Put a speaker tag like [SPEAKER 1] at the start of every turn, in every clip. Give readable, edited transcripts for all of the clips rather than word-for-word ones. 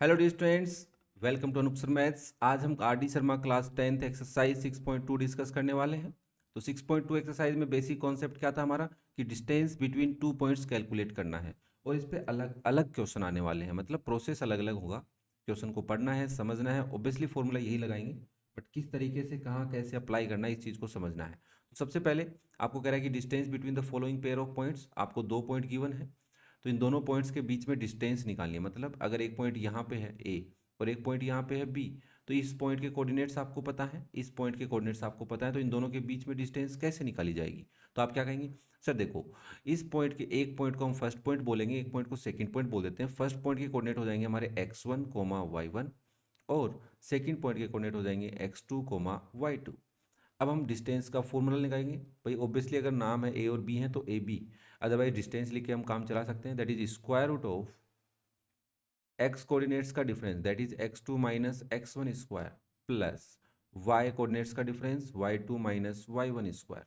[SPEAKER 1] Hello dear students, welcome to Anup sir maths. आज हम R D Sharma class 10th exercise 6.2 discuss करने वाले हैं। तो 6.2 एक्सरसाइज में बेसिक कॉन्सेप्ट क्या था हमारा कि distance between two points calculate करना है। और इस पे अलग अलग क्वेश्चन आने वाले हैं, मतलब प्रोसेस अलग अलग होगा। क्वेश्चन को पढ़ना है, समझना है, ऑब्वियसली फॉर्मूला यही लगाएंगे, बट किस तरीके से कहाँ कैसे अप्लाई करना है इस चीज़ को समझना है। तो सबसे पहले आपको कह रहा है कि distance between the following pair of points, आपको दो पॉइंट गिवन है। तो इन दोनों पॉइंट्स के बीच में डिस्टेंस निकालनी है। मतलब अगर एक पॉइंट यहाँ पे है ए और एक पॉइंट यहाँ पे है बी, तो इस पॉइंट के कोऑर्डिनेट्स आपको पता है, इस पॉइंट के कोऑर्डिनेट्स आपको पता है, तो इन दोनों के बीच में डिस्टेंस कैसे निकाली जाएगी। तो आप क्या कहेंगे, सर देखो, इस पॉइंट के एक पॉइंट को हम फर्स्ट पॉइंट बोलेंगे, एक पॉइंट को सेकंड पॉइंट बोल देते हैं। फर्स्ट पॉइंट के कोऑर्डिनेट हो जाएंगे हमारे x1 कोमा y1, और सेकंड पॉइंट के कोऑर्डिनेट हो जाएंगे x2 कोमा y2। अब हम डिस्टेंस का फॉर्मूला लगाएंगे। भाई ऑब्वियसली अगर नाम है ए और बी है तो ए बी, अदरवाइज डिस्टेंस लिख के हम काम चला सकते हैं। That is square root of x coordinates का difference, that is x2 minus x one square, plus y coordinates का difference y2 minus y1 square.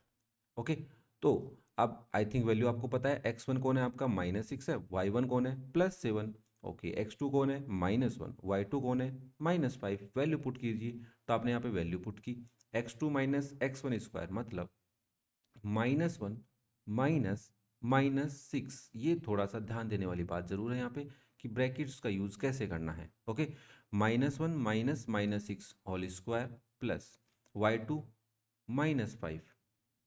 [SPEAKER 1] Okay, तो अब आई थिंक वैल्यू आपको पता है, x1 कौन है आपका -6 है, y1 कौन है +7। ओके, x2 कौन है -1, y2 कौन है -5। वैल्यू पुट कीजिए, तो आपने यहाँ पे वैल्यू पुट की x2 minus x one square, मतलब -1 माइनस -6। ये थोड़ा सा ध्यान देने वाली बात जरूर है यहाँ पे कि ब्रैकेट्स का यूज कैसे करना है। Okay, -1 minus -6 whole square, plus y2 -5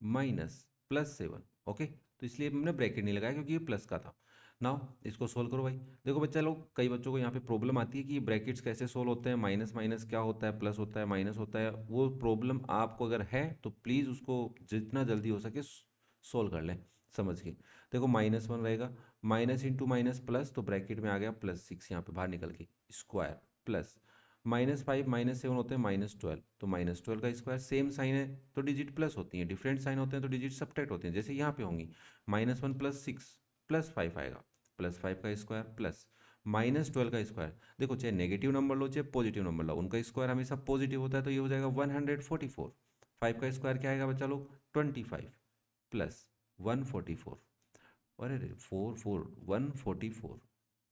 [SPEAKER 1] minus +7। Okay, तो इसलिए हमने ब्रैकेट नहीं लगाया क्योंकि ये प्लस का था। नाउ इसको सोल्व करो भाई। देखो बच्चा लोग, कई बच्चों को यहाँ पे प्रॉब्लम आती है कि ये ब्रैकेट्स कैसे सोल्व होते हैं, माइनस माइनस क्या होता है, प्लस होता है, माइनस होता है। वो प्रॉब्लम आपको अगर है तो प्लीज़ उसको जितना जल्दी हो सके सोल्व कर लें समझ के। देखो -1 रहेगा, माइनस इंटू माइनस प्लस, तो ब्रैकेट में आ गया +6 यहाँ पे बाहर निकल के स्क्वायर, प्लस -5 -7 होते हैं -12, तो -12 का स्क्वायर। सेम साइन है तो डिजिट प्लस होती हैं, डिफरेंट साइन होते हैं तो डिजिट सब्ट्रैक्ट होते हैं। जैसे यहाँ पे होंगी -1 + 6 +5 आएगा, +5 का स्क्वायर, प्लस -12 का स्क्वायर। देखो चाहे नेगेटिव नंबर लो चाहे पॉजिटिव नंबर लो, उनका स्क्वायर हमेशा पॉजिटिव होता है, तो ये हो जाएगा 144। 5 का स्क्वायर क्या आएगा बच्चा लोग, 25 प्लस 144। अरे रे 144।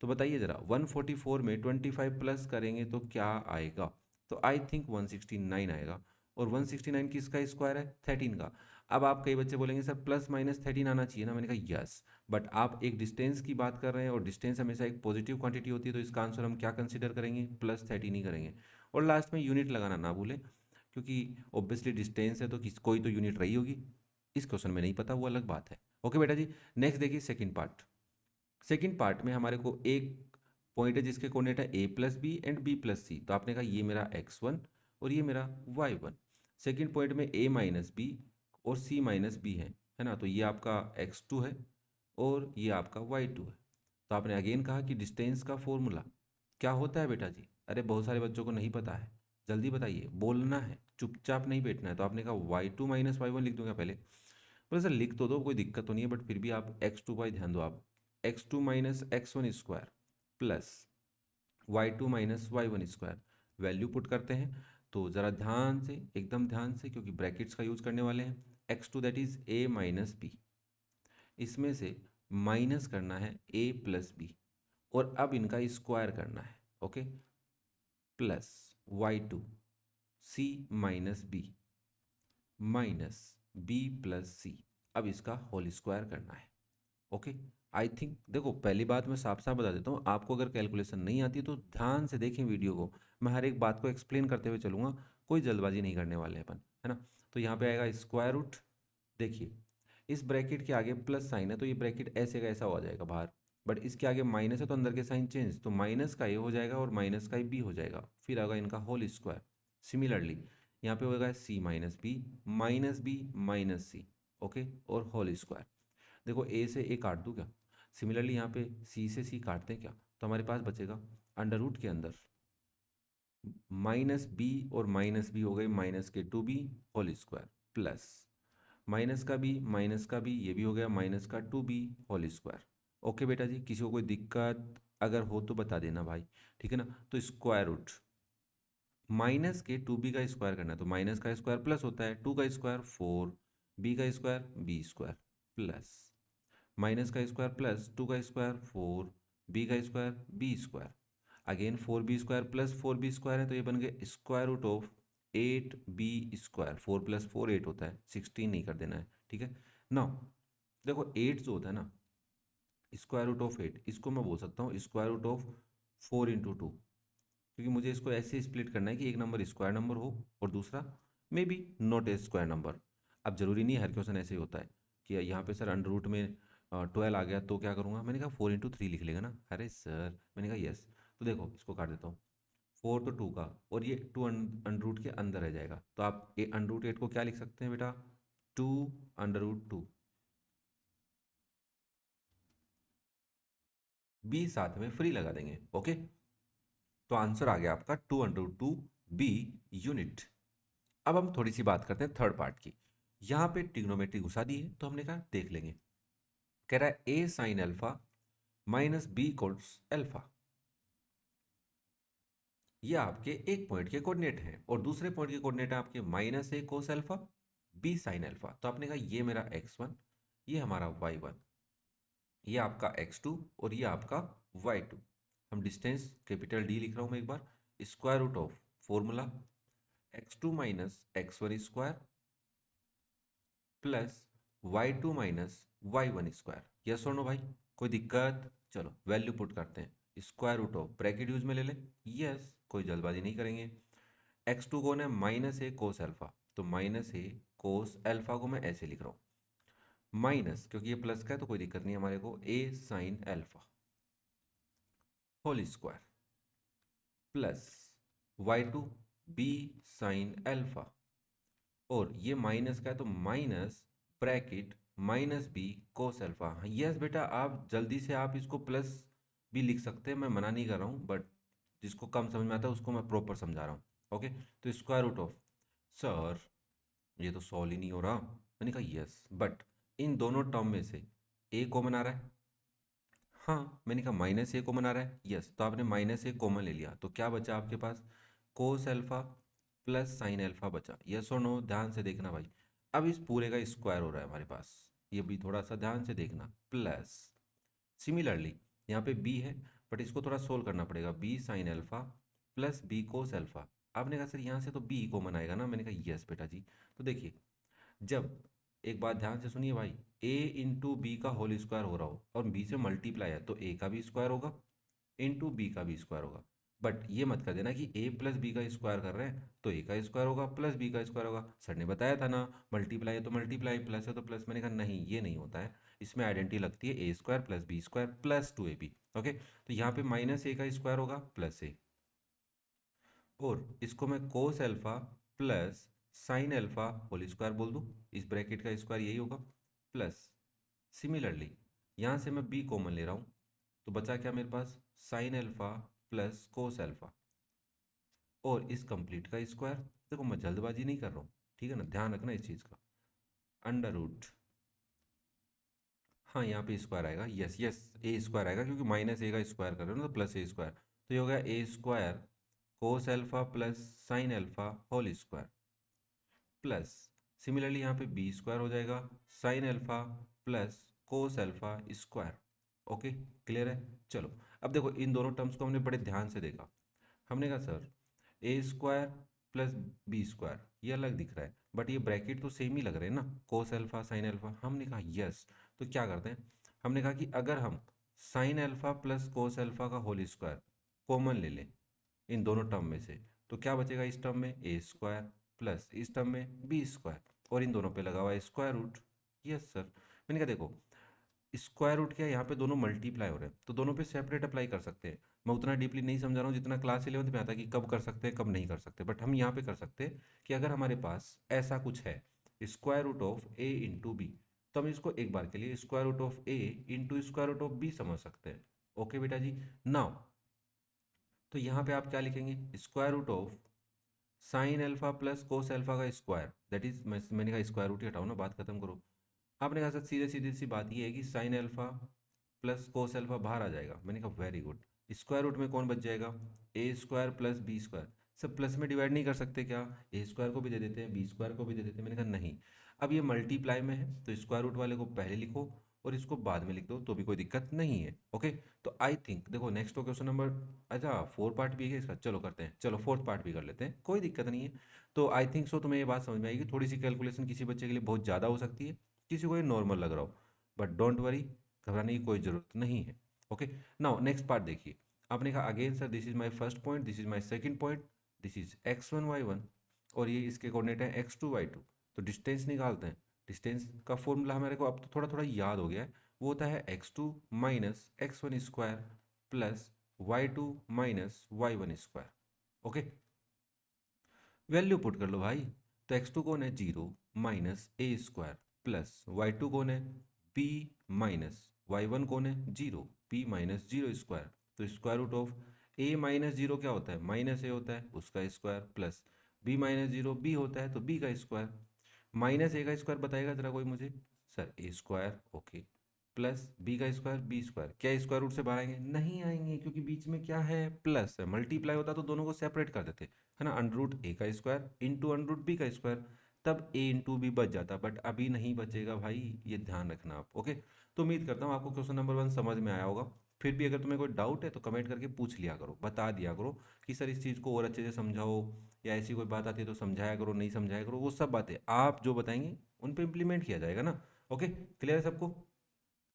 [SPEAKER 1] तो बताइए ज़रा, 144 में 25 प्लस करेंगे तो क्या आएगा। तो आई थिंक 169 आएगा। और 169 किसका स्क्वायर है, 13 का। अब आप कई बच्चे बोलेंगे सर +-13 आना चाहिए ना, मैंने कहा यस, बट आप एक डिस्टेंस की बात कर रहे हैं और डिस्टेंस हमेशा एक पॉजिटिव क्वांटिटी होती है, तो इसका आंसर हम क्या कंसिडर करेंगे, +13 ही करेंगे। और लास्ट में यूनिट लगाना ना भूलें, क्योंकि ऑब्वियसली डिस्टेंस है तो कोई तो यूनिट रही होगी। इस क्वेश्चन में नहीं पता, वो अलग बात है। ओके बेटा जी, नेक्स्ट देखिए सेकंड पार्ट। सेकंड पार्ट में हमारे को एक पॉइंट है जिसके कोऑर्डिनेट है a+b एंड b+c। तो आपने कहा ये मेरा x1 और ये मेरा y1। सेकंड पॉइंट में a-b और c-b है ना, तो ये आपका x2 है और ये आपका y2 है। तो आपने अगेन कहा कि डिस्टेंस का फॉर्मूला क्या होता है बेटा जी। अरे बहुत सारे बच्चों को नहीं पता है, जल्दी बताइए, बोलना है, चुपचाप नहीं बैठना है। तो आपने कहा y2 माइनस वाई वन लिख दूंगा पहले। बोले सर लिख तो दो, कोई दिक्कत तो नहीं है, बट फिर भी आप x2 पर ध्यान दो। आप x2 minus x one square plus y2 minus y one square, value put करते हैं। तो ज़रा ध्यान से, एकदम ध्यान से, क्योंकि ब्रैकेट्स का यूज़ करने वाले हैं। x2 that is a minus b, इसमें से माइनस करना है a+b, और अब इनका स्क्वायर करना है। Okay, plus y2 c minus b minus b+c, अब इसका होल स्क्वायर करना है। ओके, आई थिंक देखो पहली बात मैं साफ साफ बता देता हूँ, आपको अगर कैलकुलेशन नहीं आती तो ध्यान से देखें वीडियो को, मैं हर एक बात को एक्सप्लेन करते हुए चलूँगा, कोई जल्दबाजी नहीं करने वाले अपन, है ना। तो यहाँ पे आएगा स्क्वायर रूट, देखिए इस ब्रैकेट के आगे प्लस साइन है तो ये ब्रैकेट ऐसे का ऐसा हो जाएगा बाहर, बट इसके आगे माइनस है तो अंदर के साइन चेंज, तो माइनस का ये हो जाएगा और माइनस का ये बी हो जाएगा, फिर आएगा इनका होल स्क्वायर। सिमिलरली यहाँ पे होगा c-b माइनस ओके, और होल स्क्वायर। देखो ए से ए काट दूँ क्या, सिमिलरली यहाँ पे सी से सी काटते हैं क्या, तो हमारे पास बचेगा अंडर रूट के अंदर -b और -b हो गए -2b whole square, plus minus का भी ये भी हो गया -2b होल स्क्वायर। ओके बेटा जी, किसी को कोई दिक्कत अगर हो तो बता देना भाई, ठीक है ना। तो स्क्वायर रूट माइनस के 2b का स्क्वायर करना है, तो माइनस का स्क्वायर प्लस होता है, 2 का स्क्वायर 4, b का square b square, plus minus का स्क्वायर प्लस 2 का स्क्वायर 4, बी का square b square. Again 4b² plus 4b² है तो ये बन गया square root of 8b²। 4 plus 4 8 होता है, 16 नहीं कर देना है, ठीक है। नाउ देखो 8 जो होता है ना, स्क्वायर रूट ऑफ 8, इसको मैं बोल सकता हूँ स्क्वायर रूट ऑफ 4 × 2, क्योंकि मुझे इसको ऐसे स्प्लिट करना है कि एक नंबर स्क्वायर नंबर हो और दूसरा may be not a square number. अब जरूरी नहीं हर क्वेश्चन ऐसे ही होता है कि यहाँ पे सर अंडर रूट में 12 आ गया तो क्या करूँगा, मैंने कहा 4 × 3 लिख लेगा ना। अरे सर मैंने कहा यस, तो देखो इसको काट देता हूँ, 4 तो 2 का और ये 2 अंडर रूट के अंदर रह जाएगा, तो आप अंडर रूट 8 को क्या लिख सकते हैं बेटा, 2 √2। बी साथ में फ्री लगा देंगे, ओके। तो आंसर आ गया आपका 2 √2 b यूनिट। अब हम थोड़ी सी बात करते हैं थर्ड पार्ट की। यहाँ पे ट्रिग्नोमेट्री घुसा दी है तो हमने कहा देख लेंगे। कह रहा है a sin alpha minus b cos alpha, ये आपके एक पॉइंट के कोऑर्डिनेट हैं और दूसरे पॉइंट के कोऑर्डिनेट है आपके -a cos alpha, b sin alpha. तो आपने कहा ये मेरा x1, ये हमारा y1, ये आपका x2 और ये आपका y2। हम डिस्टेंस कैपिटल D लिख रहा हूं मैं एक बार, square root of formula x2 minus x1² plus y2 minus y1²। Yes और नो भाई, कोई दिक्कत? चलो वैल्यू पुट करते हैं, square root of bracket use में ले लें, यस कोई जल्दबाजी नहीं करेंगे। x2 कौन है, -a cos अल्फा, तो -a cos अल्फा को मैं ऐसे लिख रहा हूँ, माइनस क्योंकि ये प्लस का है तो कोई दिक्कत नहीं हमारे को, a sin alpha whole square plus y2 b sin alpha, और ये माइनस का है तो minus bracket -b cos alpha. Yes बेटा, आप जल्दी से आप इसको प्लस भी लिख सकते हैं, मैं मना नहीं कर रहा हूँ, बट जिसको कम समझ में आता है उसको मैं प्रॉपर समझा रहा हूँ, ओके। तो स्क्वायर रूट ऑफ, सर ये तो सॉल्व ही नहीं हो रहा, मैंने कहा यस, बट इन दोनों टर्म में से ए कॉमन आ रहा है, हाँ मैंने कहा -a कॉमन आ रहा है, यस, तो आपने -a कॉमन ले लिया तो क्या बचा आपके पास, cos alpha plus sine alpha बचा, यस और नो, ध्यान से देखना भाई। अब इस पूरे का स्क्वायर हो रहा है हमारे पास, ये भी थोड़ा सा ध्यान से देखना, प्लस सिमिलरली यहाँ पे b है बट इसको थोड़ा सोल्व करना पड़ेगा, b sign alpha plus b cos alpha. आपने कहा सर यहाँ से तो b कॉमन आएगा ना, मैंने कहा यस बेटा जी। तो देखिए, जब एक बात ध्यान से सुनिए भाई, a इंटू बी का होल स्क्वायर हो रहा हो और b से मल्टीप्लाई है तो a का भी स्क्वायर होगा इंटू बी का भी स्क्वायर होगा, बट ये मत कर देना कि a प्लस बी का स्क्वायर कर रहे हैं तो a का स्क्वायर होगा प्लस b का स्क्वायर होगा। सर ने बताया था ना, मल्टीप्लाई है तो मल्टीप्लाई, प्लस है तो प्लस। मैंने कहा नहीं, ये नहीं होता है, इसमें आइडेंटिटी लगती है a² plus b² plus 2ab, okay. तो यहाँ पे -a का स्क्वायर होगा प्लस a, और इसको मैं cos alpha plus sine alpha whole square बोल दूँ, इस ब्रैकेट का स्क्वायर यही होगा, प्लस सिमिलरली यहाँ से मैं b कॉमन ले रहा हूँ तो बचा क्या मेरे पास, sine alpha plus cos alpha और इस कंप्लीट का स्क्वायर। देखो मैं जल्दबाजी नहीं कर रहा हूँ, ठीक है ना, ध्यान रखना इस चीज़ का, अंडर रूट, हाँ यहाँ पे स्क्वायर आएगा, यस यस a² आएगा क्योंकि -a का स्क्वायर कर रहे हो ना, तो प्लस a², तो ये हो गया a² cos alpha plus sine alpha whole square plus similarly यहाँ पे b² हो जाएगा sine alpha plus cos alpha square, okay clear है। चलो अब देखो इन दोनों टर्म्स को हमने बड़े ध्यान से देखा, हमने कहा सर a² प्लस b² ये अलग दिख रहा है बट ये ब्रैकेट तो सेम ही लग रहे हैं ना, कोस अल्फा साइन अल्फा। हमने कहा यस, तो क्या करते हैं, हमने कहा कि अगर हम sign alpha plus cos alpha का होल स्क्वायर कॉमन ले लें इन दोनों टर्म में से, तो क्या बचेगा इस टर्म में, a² प्लस इस टर्म में b² और इन दोनों पे लगा हुआ है स्क्वायर रूट। यस सर, मैंने कहा देखो स्क्वायर रूट क्या है, यहाँ पे दोनों मल्टीप्लाई हो रहे हैं तो दोनों पे सेपरेट अप्लाई कर सकते हैं। मैं उतना डीपली नहीं समझा रहा हूँ जितना क्लास 11th में आता है कि कब कर सकते हैं कब नहीं कर सकते, बट हम यहाँ पे कर सकते हैं कि अगर हमारे पास ऐसा कुछ है square root of a into b, तो हम इसको एक बार के लिए square root of a into square root of b समझ सकते हैं, ओके बेटा जी। नाउ तो यहाँ पे आप क्या लिखेंगे, square root of sine alpha plus cos alpha का स्क्वायर, दैट इज मैंने कहा स्क्वायर रूट ही हटाओ ना, बात खत्म करो। आपने कहा सर सीधे सीधे सी बात ये है कि sign alpha plus cos alpha बाहर आ जाएगा, मैंने कहा वेरी गुड, स्क्वायर रूट में कौन बच जाएगा, a² प्लस b²। सब प्लस में डिवाइड नहीं कर सकते क्या, a² को भी दे देते हैं b² को भी दे देते हैं, मैंने कहा नहीं। अब ये मल्टीप्लाई में है तो स्क्वायर रूट वाले को पहले लिखो और इसको बाद में लिख दो तो भी कोई दिक्कत नहीं है। ओके, तो आई थिंक देखो नेक्स्ट तो क्वेश्चन नंबर, अच्छा 4 पार्ट भी है इसका, चलो करते हैं, चलो 4th पार्ट भी कर लेते हैं, कोई दिक्कत नहीं है। तो आई थिंक सो तुम्हें ये बात समझ में आएगी, थोड़ी सी कैलकुलेशन किसी बच्चे के लिए बहुत ज़्यादा हो सकती है, किसी को ये नॉर्मल लग रहा हो, बट डोंट वरी, घबराने की कोई ज़रूरत नहीं है। ओके, नाउ नेक्स्ट पार्ट देखिए। आपने कहा again sir this is my first point, this is my second point, this is x1 y1 और ये इसके कोऑर्डिनेट है x2 y2। तो डिस्टेंस निकालते हैं। डिस्टेंस का फॉर्मूला हमारे को अब तो थोड़ा थोड़ा याद हो गया है, वो होता है x2 minus x1 square plus y2 minus y1 square. Okay, value put कर लो भाई। तो x2 कौन है, 0 माइनस ए स्क्वायर प्लस y2 कौन है, b माइनस y1 कौन है, 0 b माइनस 0 स्क्वायर। तो square root of a minus 0 क्या होता है, माइनस ए होता है, उसका square plus b minus 0 b होता है तो b का स्क्वायर, माइनस ए का स्क्वायर बताएगा जरा कोई मुझे, सर ए स्क्वायर। ओके, प्लस बी का स्क्वायर बी स्क्वायर, क्या स्क्वायर रूट से बाहर आएंगे, नहीं आएंगे क्योंकि बीच में क्या है, प्लस है, मल्टीप्लाई होता तो दोनों को सेपरेट कर देते, है ना, अंडर रूट ए का square into under root b का स्क्वायर, तब ए इंटू बी बच जाता, बट अभी नहीं बचेगा भाई, ये ध्यान रखना आप। ओके, तो उम्मीद करता हूँ आपको क्वेश्चन नंबर 1 समझ में आया होगा। फिर भी अगर तुम्हें कोई डाउट है तो कमेंट करके पूछ लिया करो, बता दिया करो कि सर इस चीज़ को और अच्छे से समझाओ, या ऐसी कोई बात आती है तो समझाया करो, नहीं समझाया करो, वो सब बातें आप जो बताएंगे उन पे इम्प्लीमेंट किया जाएगा ना। ओके, क्लियर है सबको।